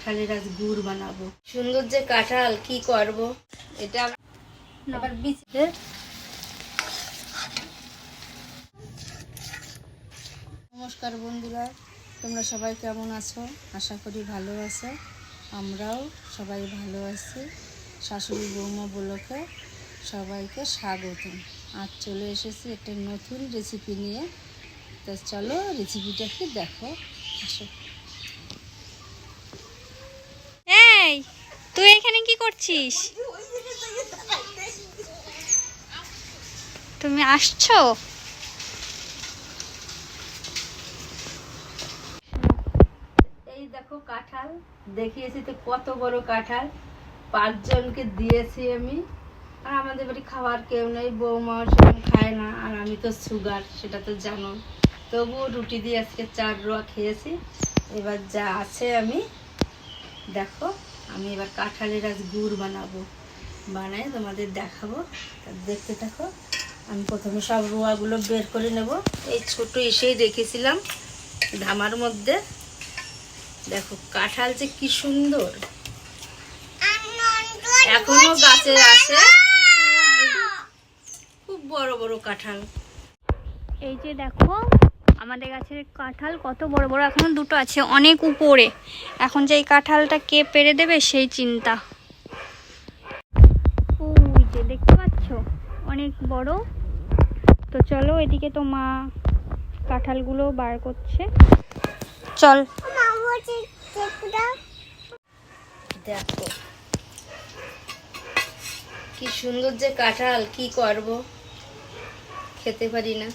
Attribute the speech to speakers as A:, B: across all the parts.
A: কাঁঠালের আজ গুড় বানাবো। সুন্দর যে কাঁঠাল, কি করব এটা আবার বিচে। নমস্কার বন্ধুরা, তোমরা সবাই কেমন আছো? আশা করি ভালো আছো। আমরাও সবাই ভালো আছি। শাশুড়ি বৌমা ব্লকে সবাইকে স্বাগতম। আজ চলে এসেছি একটা নতুন রেসিপি নিয়ে। তো চলো রেসিপিটা কি দেখো, আসো।
B: এই তুই এখানে কি করছিস? তুমি আসছো?
A: এই দেখো কাঁঠাল দেখিয়েছি তো, কত বড় কাঁঠাল। 5 জনকে দিয়েছি আমি। আর আমাদের বাড়ি খাওয়ার কেউ নেই, বৌমা সেরকম খায় না, আর আমি তো সুগার, সেটা তো জানো। তবুও রুটি দিয়ে আজকে 4 রোয়া খেয়েছি। এবার যা আছে আমি দেখো, আমি এবার কাঁঠালের আজ গুড় বানাবো। বানাই তোমাদের দেখাবো, দেখতে থাকো। আমি প্রথমে সব রোয়াগুলো বের করে নেব। এই ছোট এসেই রেখেছিলাম ধামার মধ্যে। দেখো কাঁঠাল যে কি সুন্দর, এখনো গাছে আছে, খুব বড় বড় কাঁঠাল।
B: এই যে দেখো আমাদের গাছের কাঁঠাল কত বড় বড়, এখনো দুটো আছে অনেক উপরে। এখন যে এই কাঁঠালটা কে পেরে দেবে সেই চিন্তা। ওই যে দেখতে পাচ্ছ অনেক বড়। তো চলো এদিকে তো মা কাঁঠালগুলো বার করছে, চল।
A: দেখো কি সুন্দর যে কাঁঠাল, কি করব, খেতে পারি না।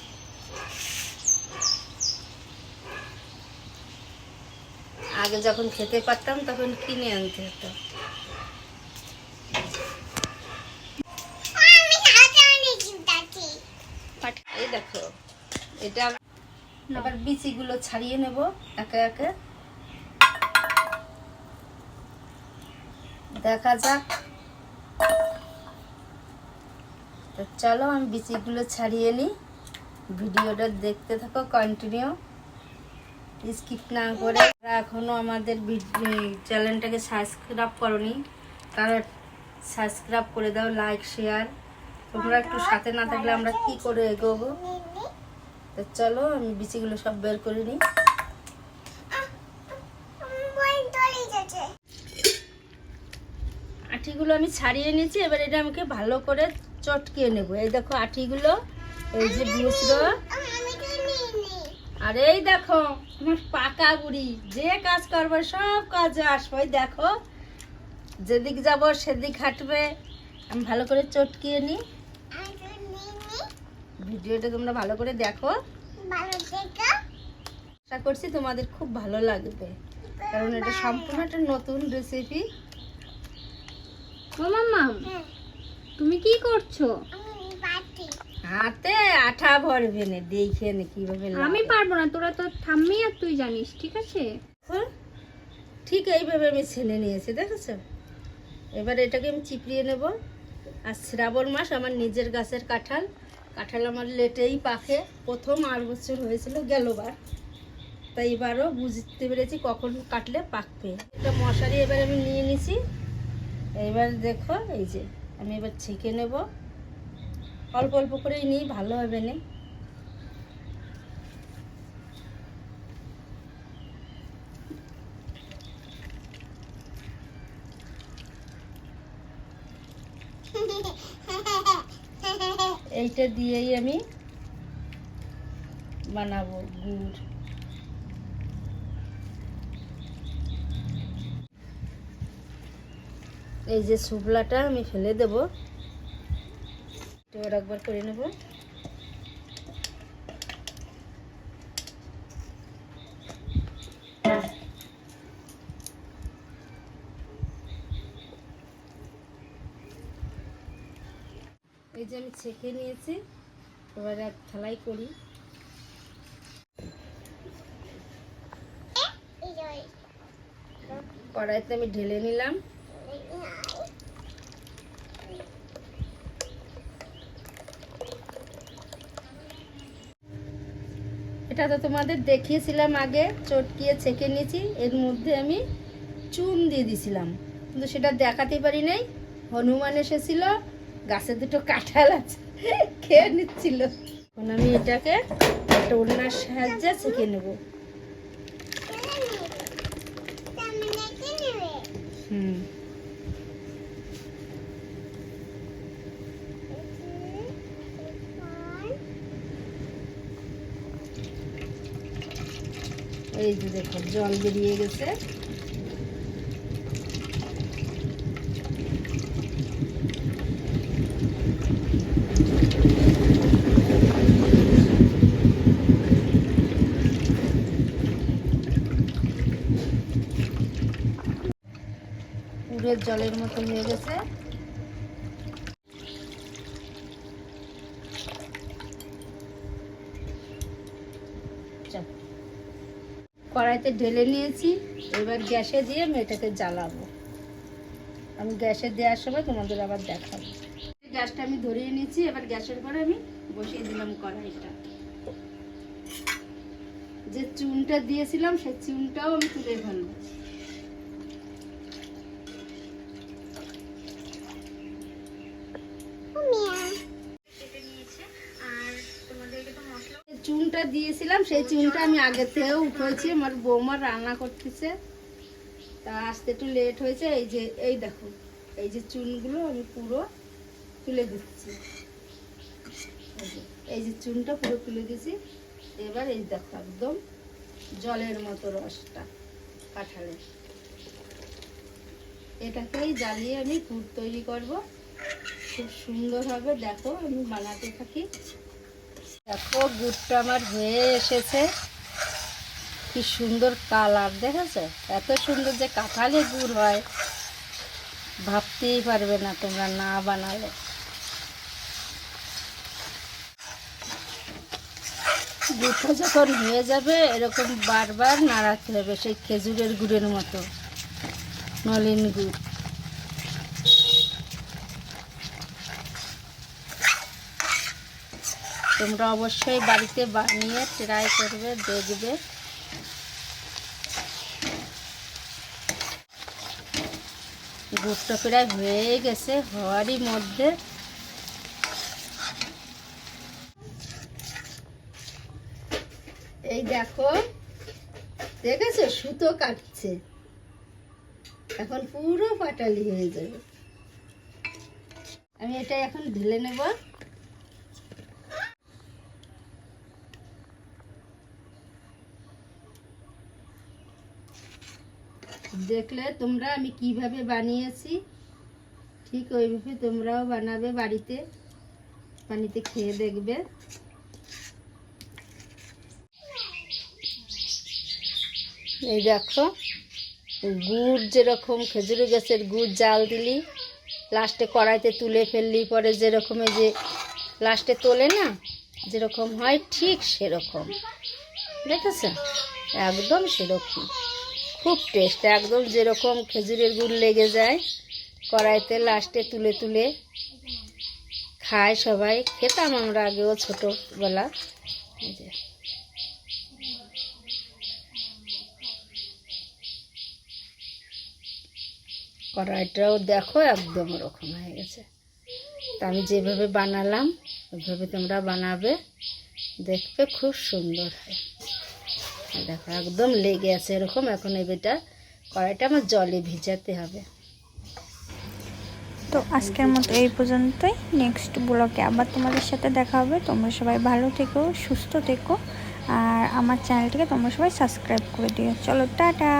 A: আগে যখন খেতে পারতাম তখন কিনে আনতে হতো। এই দেখো, এটা আবার বিচিগুলো ছাড়িয়ে নেব একে একে। দেখা যাক। তো চলো আমি বিচিগুলো ছাড়িয়ে নিই। ভিডিওটা দেখতে থাকো কন্টিনিউ, স্কিপ না করে। এখনো আমাদের চ্যানেলটাকে সাবস্ক্রাইব করনি, তারা সাবস্ক্রাইব করে দাও, লাইক শেয়ার। তোমরা একটু সাথে না থাকলে আমরা কি করে এগোবো। তো চলো আমি বিচিগুলো সব বের করে নিই। আঠিগুলো আমি ছাড়িয়ে নিয়েছি, এবার এটা আমাকে ভালো করে চটকিয়ে নেব। এই দেখো আঠিগুলো, এই যে বিচরো, আর এই দেখো আমার পাকা বুড়ি, যে কাজ করবে সব কাজে আসবে। দেখো যেদিক যাব সেদিক হাঁটবে। আমি ভালো করে চটকিয়ে নিই। ভিডিওটা তোমরা ভালো করে দেখো, আশা করছি তোমাদের খুব ভালো লাগবে, কারণ এটা সম্পূর্ণ একটা নতুন রেসিপি।
B: ও মাম্মা, তুমি কি করছো?
A: হাতে আঠা ভরবে না, দেখে নে কিভাবে
B: আমি পারবো না, তোরা তো থাম্মি আর তুই জানিস, ঠিক আছে?
A: ঠিক এইভাবে আমি ছেনে নিয়েছি, দেখেছো? এবার এটাকে আমি চিপড়িয়ে নেব। আর শ্রাবণ মাস আমার নিজের গাছের কাঁঠাল, কাঁঠাল আমার লেটেই পাকে। প্রথম 8 বছর হয়েছিল গেলবার, তাই এবারও বুঝতে পেরেছি কখন কাটলে পাকবে। এটা মশারি এবার আমি নিয়ে নিছি। এবার দেখো এই যে আমি এবার ছেঁকে নেব, অল্প অল্প করেই নিই, ভালো হবে না। এইটা দিয়েই আমি বানাবো গুড়। এই যে শুকলাটা আমি ফেলে দেব, এবার একবার করে নেব। এই যে আমি ছেঁকে নিয়েছি, এবার এক থালাই করি। কড়াইতে আমি ঢেলে নিলাম। এটা তো তোমাদের দেখিয়েছিলাম আগে, চটকিয়ে ছেঁকে নিয়েছি। এর মধ্যে আমি চুন দিয়ে দিছিলাম, কিন্তু সেটা দেখাতে পারি নাই। হনুমান এসেছিল, গাছে দুটো কাঁঠাল আছে, খেয়ে নিচ্ছিল। এখন আমি এটাকে একটা ওড়নার সাহায্যে ছেঁকে নেব। হুম, এই যে দেখো জল বেরিয়ে গেছে। পুরো জলের মতো হয়ে গেছে। কড়াইতে ঢেলে নিয়েছি, এবার গ্যাসে দিয়ে আমি এটাকে জ্বালাবো। আমি গ্যাসে দেওয়ার সময় তোমাদের আবার দেখাবো। গ্যাসটা আমি ধরিয়ে নিয়েছি, এবার গ্যাসের পরে আমি বসিয়ে দিলাম কড়াইটা। যে চুনটা দিয়েছিলাম সেই চুনটাও আমি তুলে ফেলবো। চুনটা দিয়েছিলাম সেই চুনটা আমি আগে থেকেও উঠেছি, আমার বৌমা রান্না করতেছে, তা আসতে একটু লেট হয়েছে। এই যে এই দেখো, এই যে চুনগুলো আমি পুরো তুলে দিচ্ছি। এই যে চুনটা পুরো তুলে দিছি। এবার এই দেখো একদম জলের মতো রসটা কাঁঠালের, এটাকেই জ্বালিয়ে আমি গুড় তৈরি করব। খুব সুন্দর হবে, দেখো আমি বানাতে থাকি। দেখো গুড়টা আমার হয়ে এসেছে, কি সুন্দর কালার দেখেছো? এত সুন্দর যে কাঁঠালে গুড় হয় ভাবতেই পারবে না তোমরা না বানালে। গুড়টা যখন হয়ে যাবে এরকম বারবার নাড়াতে হবে, সেই খেজুরের গুড়ের মতো, নলেন গুড়। তোমরা অবশ্যই বাড়িতে বানিয়ে ট্রাই করবে, দেখবে। গুড়টা প্রায় হয়ে গেছে, হওয়ারই মধ্যে। এই দেখো, দেখেছো সুতো কাটছে, এখন পুরো পাটালি হয়ে যাবে। আমি এটা এখন ঢেলে নেব। দেখলে তোমরা আমি কিভাবে বানিয়েছি, ঠিক ওইভাবে তোমরাও বানাবে বাড়িতে, পানিতে খেয়ে দেখবে। এই দেখো গুড় যেরকম খেজুর গাছের গুড় জাল দিলি লাস্টে কড়াইতে তুলে ফেললি পরে যেরকম যে লাস্টে তোলে না যেরকম হয়, ঠিক সেরকম। দেখেছ? একদম সেরকম, খুব টেস্ট, একদম যেরকম খেজুরের গুড় লেগে যায় কড়াইতে, লাস্টে তুলে তুলে খায় সবাই। খেতাম আমরা আগেও ছোটোবেলা। এই যে কড়াইটাও দেখো একদম ওরকম হয়ে গেছে। তা আমি যেভাবে বানালাম ওইভাবে তোমরা বানাবে, দেখবে খুব সুন্দর হয়। দেখো একদম লেগে আছে এরকম। এখন এবারটা কড়াইটা আমার জলে ভিজাতে হবে।
B: তো আজকের মতো এই পর্যন্তই। নেক্সট ব্লগে আবার তোমাদের সাথে দেখা হবে। তোমরা সবাই ভালো থেকো, সুস্থ থেকো, আর আমার চ্যানেলটিকে তোমরা সবাই সাবস্ক্রাইব করে দিও। চলো টাটা।